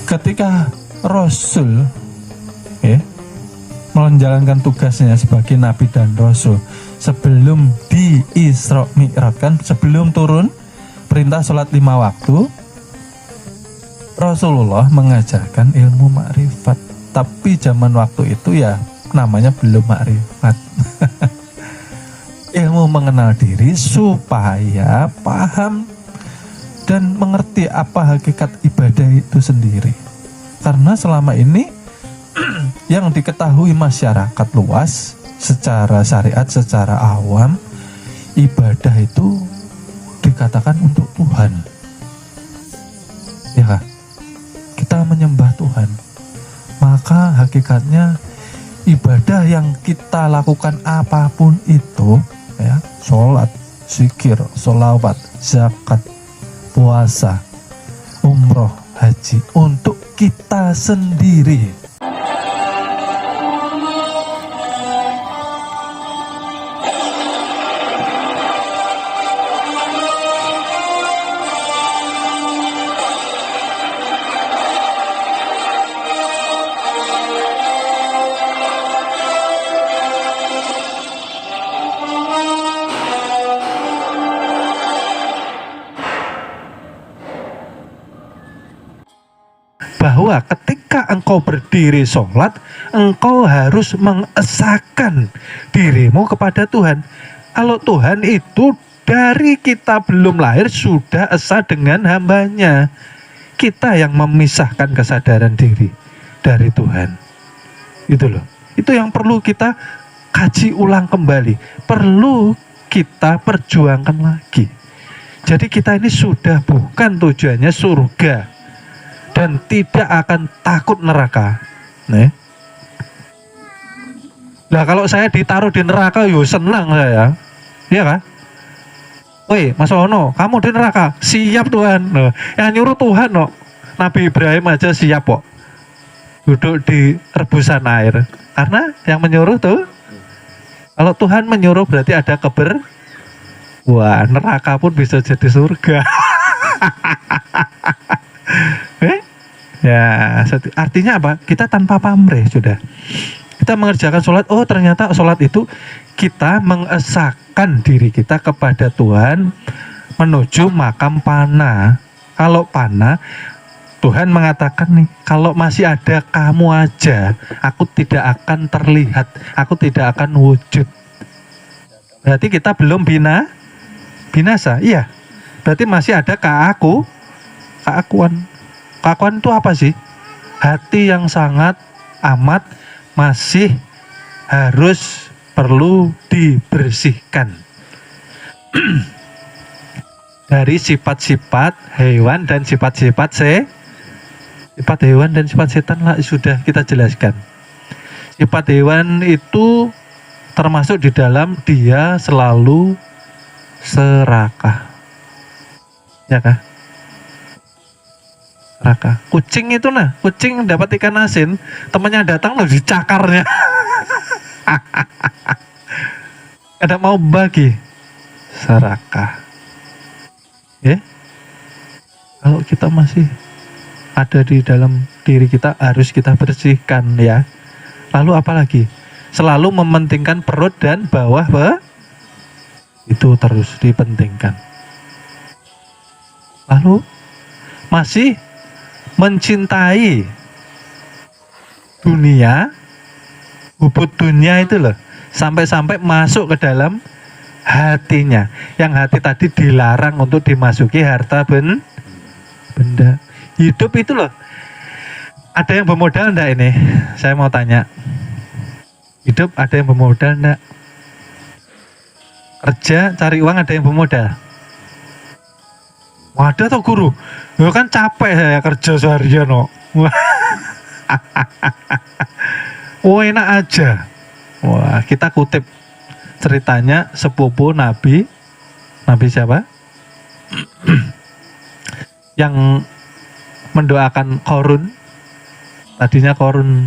ketika Rasul menjalankan tugasnya sebagai nabi dan rasul, sebelum di Isra Mi'raj, sebelum turun perintah sholat 5 waktu, Rasulullah mengajarkan ilmu makrifat. Tapi zaman waktu itu ya namanya belum makrifat. Ilmu mengenal diri supaya paham dan mengerti apa hakikat ibadah itu sendiri. Karena selama ini yang diketahui masyarakat luas secara syariat, secara awam, ibadah itu dikatakan untuk Tuhan. Ya kan? Kita menyembah Tuhan. Maka hakikatnya ibadah yang kita lakukan apapun itu, ya, sholat, zikir, sholawat, zakat, puasa, umroh, haji, untuk kita sendiri. Bahwa ketika engkau berdiri sholat, engkau harus mengesahkan dirimu kepada Tuhan. Kalau Tuhan itu dari kita belum lahir sudah esa dengan hambanya. Kita yang memisahkan kesadaran diri dari Tuhan. Itu loh. Itu yang perlu kita kaji ulang kembali. Perlu kita perjuangkan lagi. Jadi kita ini sudah bukan tujuannya surga dan tidak akan takut neraka. Nah, kalau saya ditaruh di neraka, yo senang saya, iya kan? Woi, Mas Ono, kamu di neraka, siap Tuhan. Nah, yang nyuruh Tuhan, no. Nabi Ibrahim aja siap kok, duduk di rebusan air. Karena yang menyuruh tuh, kalau Tuhan menyuruh berarti ada wah, neraka pun bisa jadi surga. Ya, artinya apa? Kita tanpa pamrih sudah. Kita mengerjakan sholat, oh ternyata sholat itu kita mengesahkan diri kita kepada Tuhan menuju makam pana. Kalau pana, Tuhan mengatakan nih, kalau masih ada kamu aja, aku tidak akan terlihat, aku tidak akan wujud. Berarti kita belum binasa, iya. Berarti masih ada keakuan. Keakuan itu apa sih? Hati yang sangat amat masih harus perlu dibersihkan dari sifat-sifat hewan dan sifat-sifat sifat hewan dan sifat setan lah sudah kita jelaskan. Sifat hewan itu termasuk di dalam dia selalu serakah. Ya kah? Raka. Kucing itu kucing dapat ikan asin, temannya datang loh dicakarnya. Ada mau bagi serakah. Ya. Kalau kita masih ada di dalam diri kita harus kita bersihkan ya. Lalu apa lagi? Selalu mementingkan perut dan bawah itu terus dipentingkan. Lalu masih mencintai dunia, hubut dunia itu loh, sampai-sampai masuk ke dalam hatinya. Yang hati tadi dilarang untuk dimasuki harta benda. Hidup itu loh, ada yang bermodal enggak ini? Saya mau tanya. Hidup ada yang bermodal enggak? Kerja cari uang ada yang bermodal? Wadah toh guru, ya kan capek saya kerja seharian no. Oh enak aja. Wah, kita kutip ceritanya sepupu Nabi siapa? Yang mendoakan Qarun. Tadinya Qarun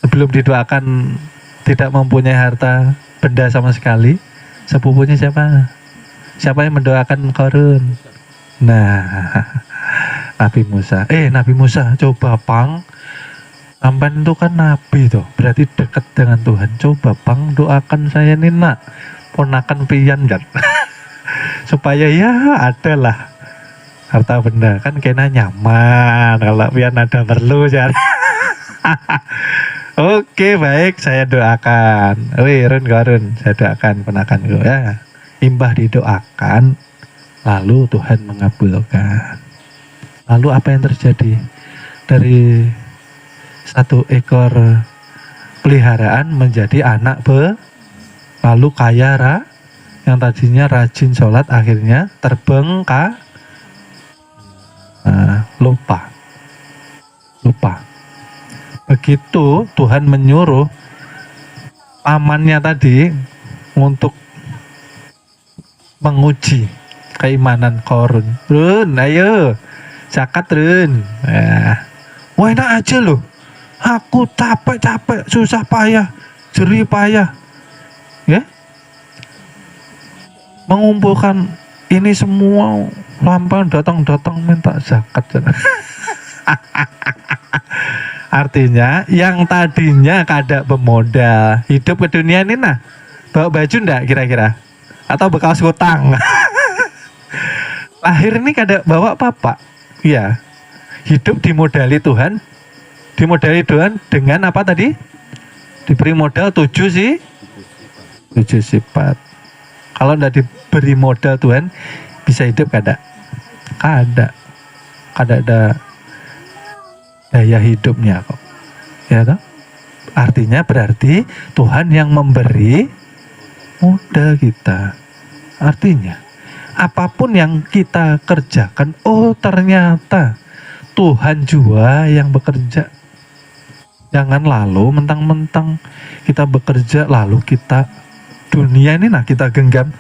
sebelum didoakan tidak mempunyai harta benda sama sekali. Sepupunya siapa? Siapa yang mendoakan Qarun? Nah, Nabi Musa, coba pang, sampean itu kan nabi tuh, berarti dekat dengan Tuhan. Coba pang doakan saya nih nak, ponakan pian kan, supaya ya adalah harta benda kan kena nyaman kalau pian ada perlu kan. Oke baik, saya doakan. Run, saya doakan ponakanku ya. Imbah didoakan, lalu Tuhan mengabulkan. Lalu apa yang terjadi? Dari satu ekor peliharaan menjadi anak lalu kaya yang tadinya rajin sholat akhirnya terbengkalai, lupa. Begitu Tuhan menyuruh pamannya tadi untuk menguji keimanan Korun. Run, ayo zakat Run. Wah enak aja loh. Aku capek, susah payah, jerih payah, ya, mengumpulkan ini semua, lampan datang minta zakat. Artinya yang tadinya kada pemodal hidup ke dunia ini nah, bawa baju ndak kira-kira? Atau bekas hutang? Lahir ini kada bawa apa-apa. Ya, hidup dimodali Tuhan dengan apa tadi? Diberi modal 7 sifat. Kalau ndak diberi modal Tuhan, bisa hidup kada ada daya hidupnya kok. Ya toh? Artinya berarti Tuhan yang memberi modal kita. Artinya apapun yang kita kerjakan, oh ternyata Tuhan juga yang bekerja. Jangan lalu mentang-mentang kita bekerja lalu kita dunia ini nah kita genggam,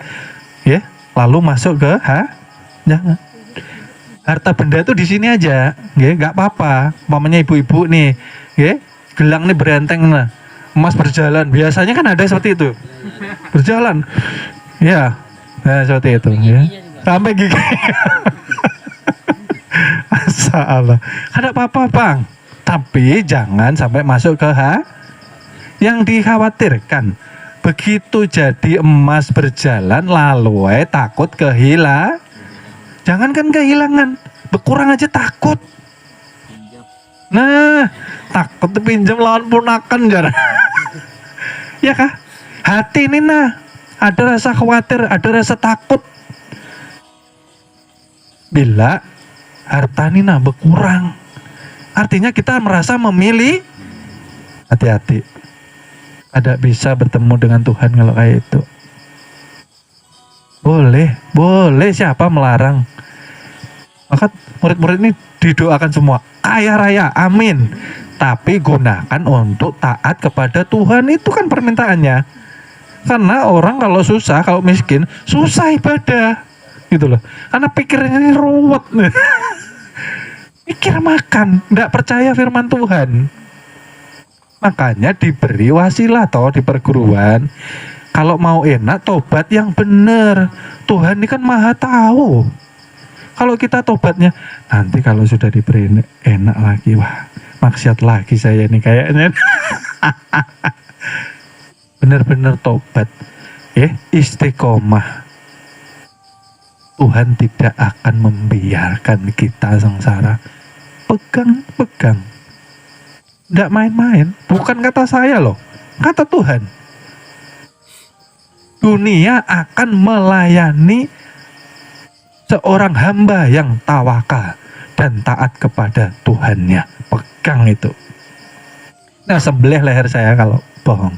ya, lalu masuk ke jangan. Harta benda itu di sini aja, ya, nggak apa-apa. Mamanya ibu-ibu nih, ya, gelang nih berenteng nah, emas berjalan. Biasanya kan ada seperti itu, berjalan, ya, nah, seperti itu, ya, sampai gigi. Masalah, ada apa-apa bang, tapi jangan sampai masuk ke yang dikhawatirkan. Begitu jadi emas berjalan, lalu takut kehilangan. Jangankan kehilangan, berkurang aja takut. Nah, takut dipinjam lawan ponakan jar. Ya kah? Hati ini nah, ada rasa khawatir, ada rasa takut. Bila harta ini nah berkurang, artinya kita merasa memilih. Hati-hati. Ada bisa bertemu dengan Tuhan kalau kayak itu. Boleh, siapa melarang? Maka murid-murid ini didoakan semua kaya raya, amin. Tapi gunakan untuk taat kepada Tuhan, itu kan permintaannya. Karena orang kalau susah, kalau miskin, susah ibadah, gitu loh. Karena pikirnya ini ruwet, mikir makan, tidak percaya firman Tuhan. Makanya diberi wasilah toh di perguruan. Kalau mau enak, tobat yang benar. Tuhan ini kan maha tahu. Kalau kita tobatnya, nanti kalau sudah diberi enak lagi, wah, maksiat lagi saya ini kayaknya. Benar-benar tobat, ya, istiqomah. Tuhan tidak akan membiarkan kita sengsara. Pegang. Tidak main-main. Bukan kata saya loh, kata Tuhan. Dunia akan melayani seorang hamba yang tawakal dan taat kepada Tuhannya. Pegang itu. Nah, sembelih leher saya kalau bohong.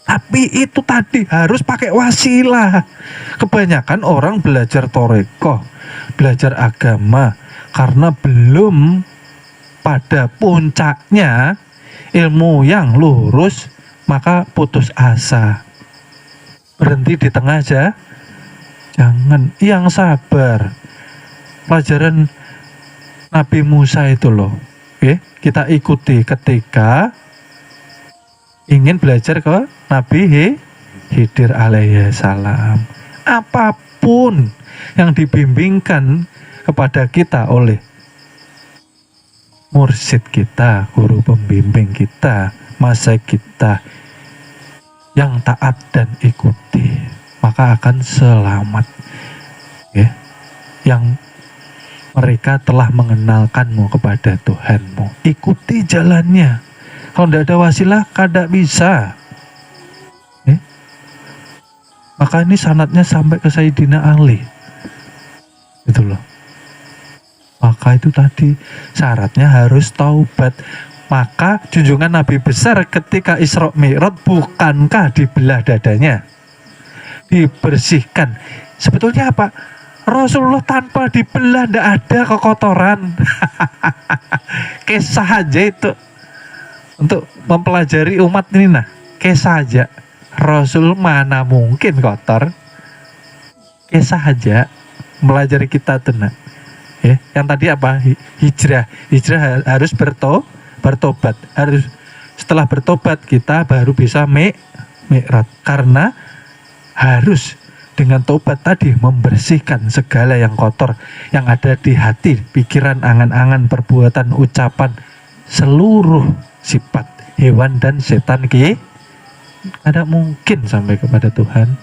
Tapi itu tadi harus pakai wasilah. Kebanyakan orang belajar toreko, belajar agama, karena belum pada puncaknya ilmu yang lurus, maka putus asa. Berhenti di tengah aja. Jangan, yang sabar. Pelajaran Nabi Musa itu loh, kita ikuti ketika ingin belajar ke Nabi Khidir alaihi salam. Apapun yang dibimbingkan kepada kita oleh mursyid kita, guru pembimbing kita, masyayikh kita yang taat dan ikuti, maka akan selamat. Ya. Yang mereka telah mengenalkanmu kepada Tuhanmu, ikuti jalannya. Kalau tidak ada wasilah, kada bisa. Ya. Maka ini sanadnya sampai ke Sayyidina Ali. Gitu loh. Maka itu tadi syaratnya harus taubat. Maka junjungan Nabi besar ketika Isra Mi'raj bukankah dibelah dadanya? Dibersihkan. Sebetulnya apa? Rasulullah tanpa dibelah tidak ada kekotoran. Kisah aja itu. Untuk mempelajari umat ini nah. Kisah aja. Rasul mana mungkin kotor. Kisah aja. Melajari kita tenang. Ya, yang tadi apa? Hijrah harus bertobat. Harus setelah bertobat kita baru bisa mi'raj. Karena harus dengan tobat tadi membersihkan segala yang kotor yang ada di hati, pikiran, angan-angan, perbuatan, ucapan, seluruh sifat hewan dan setan ada mungkin sampai kepada Tuhan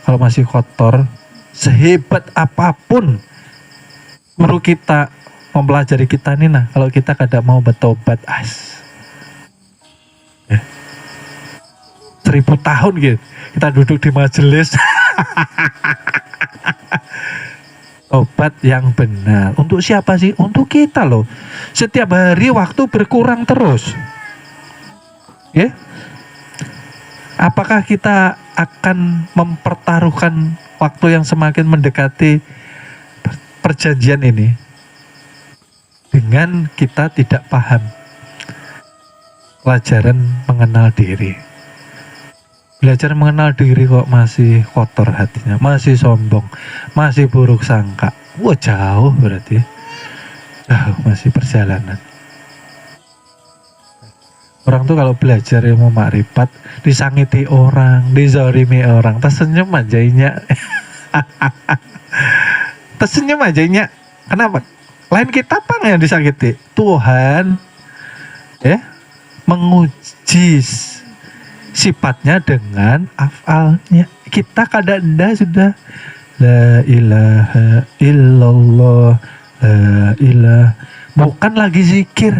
kalau masih kotor. Sehebat apapun guru kita mempelajari kita nih nah, kalau kita kada mau bertobat ya. 1000 tahun gitu kita duduk di majelis tobat yang benar. Untuk siapa sih? Untuk kita loh. Setiap hari waktu berkurang terus ya. Apakah kita akan mempertaruhkan waktu yang semakin mendekati perjanjian ini dengan kita tidak paham pelajaran mengenal diri? Belajar mengenal diri kok masih kotor hatinya, masih sombong, masih buruk sangka. Wah, jauh berarti. Jauh masih perjalanan. Orang tuh kalau belajar ilmu makrifat, disangiti orang, dizalimi orang, tersenyum ajainya. Tersenyum ajainya. Kenapa? Lain kita apa yang disakiti? Tuhan ya menguji sifatnya dengan afalnya. Kita kadang-kadang sudah la ilaha illallah, la ilaha, bukan lagi zikir.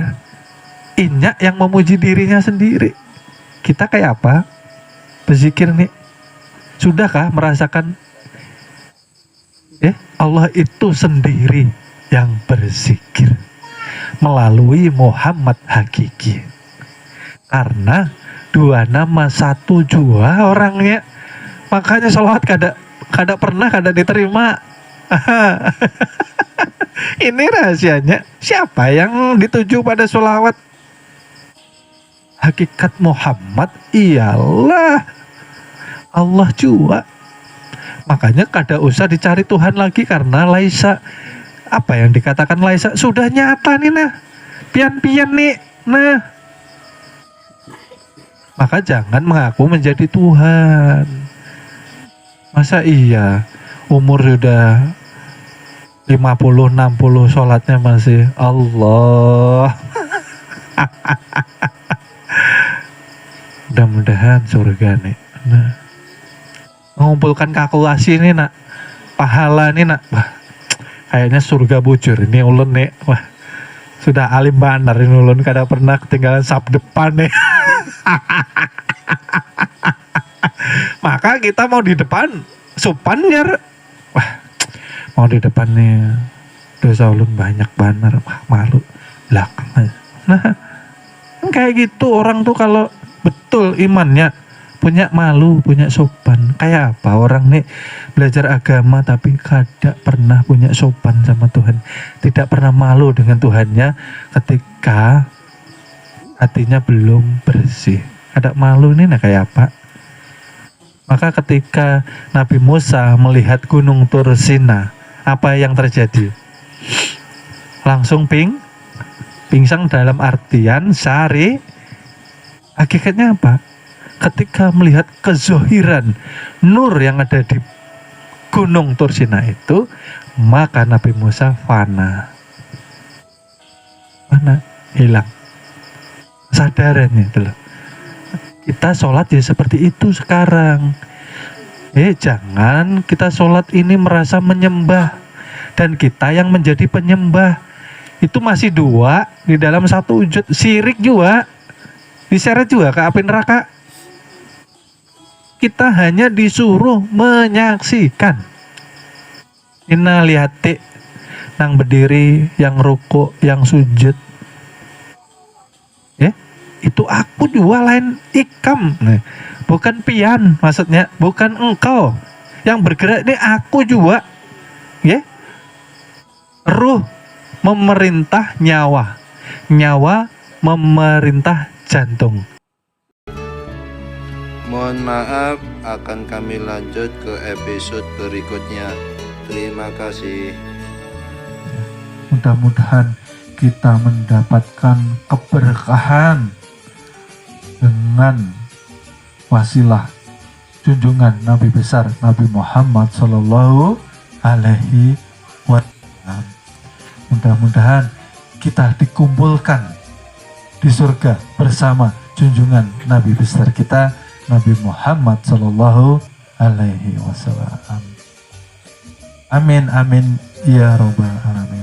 Inyak yang memuji dirinya sendiri. Kita kayak apa? Berzikir nih. Sudahkah merasakan Allah itu sendiri yang berzikir melalui Muhammad hakiki. Karena 2 nama 1 jua orangnya. Makanya sholawat kada pernah diterima. Ini rahasianya. Siapa yang dituju pada sholawat? Hakikat Muhammad ialah Allah jua. Makanya kada usah dicari Tuhan lagi karena laisa. Apa yang dikatakan laisa sudah nyata nih nah. Pian-pian nih. Nah. Maka jangan mengaku menjadi Tuhan. Masa iya umur sudah 50-60 sholatnya masih Allah. Mudah-mudahan surga nih. Nah, mengumpulkan kalkulasi ini nak, pahala ini nak, wah, kayaknya surga bujur ini ulun nih, wah, sudah alim banar ini ulun kada pernah ketinggalan sab depan nih. Maka kita mau di depan supannya, wah, mau di depan nih dosa ulun banyak banar, wah malu belakang. Nah, kayak gitu orang tuh kalau betul imannya punya malu, punya sopan. Kayak apa orang nih belajar agama tapi kada pernah punya sopan sama Tuhan, tidak pernah malu dengan Tuhannya ketika hatinya belum bersih. Ada malu nih nah kayak apa? Maka ketika Nabi Musa melihat gunung Tur Sina, apa yang terjadi? Langsung pingsan dalam artian syari. Hakikatnya apa? Ketika melihat kezohiran nur yang ada di Gunung Tursina itu, maka Nabi Musa fana, hilang sadarannya itu loh. Kita sholat ya seperti itu sekarang. Jangan kita sholat ini merasa menyembah dan kita yang menjadi penyembah. Itu masih dua di dalam satu wujud. Syirik juga, diseret juga ke api neraka. Kita hanya disuruh menyaksikan. Inna lihati, yang berdiri, yang rukuk, yang sujud. Itu aku juga lain ikam. Bukan pian maksudnya, bukan engkau. Yang bergerak ini aku juga. Ruh memerintah nyawa. Nyawa memerintah jantung. Mohon maaf, akan kami lanjut ke episode berikutnya. Terima kasih. Mudah-mudahan kita mendapatkan keberkahan dengan wasilah junjungan Nabi besar Nabi Muhammad Sallallahu Alaihi Wasallam. Mudah-mudahan kita dikumpulkan di surga bersama junjungan Nabi besar kita Nabi Muhammad Sallallahu Alaihi Wasallam. Amin amin ya robbal alamin.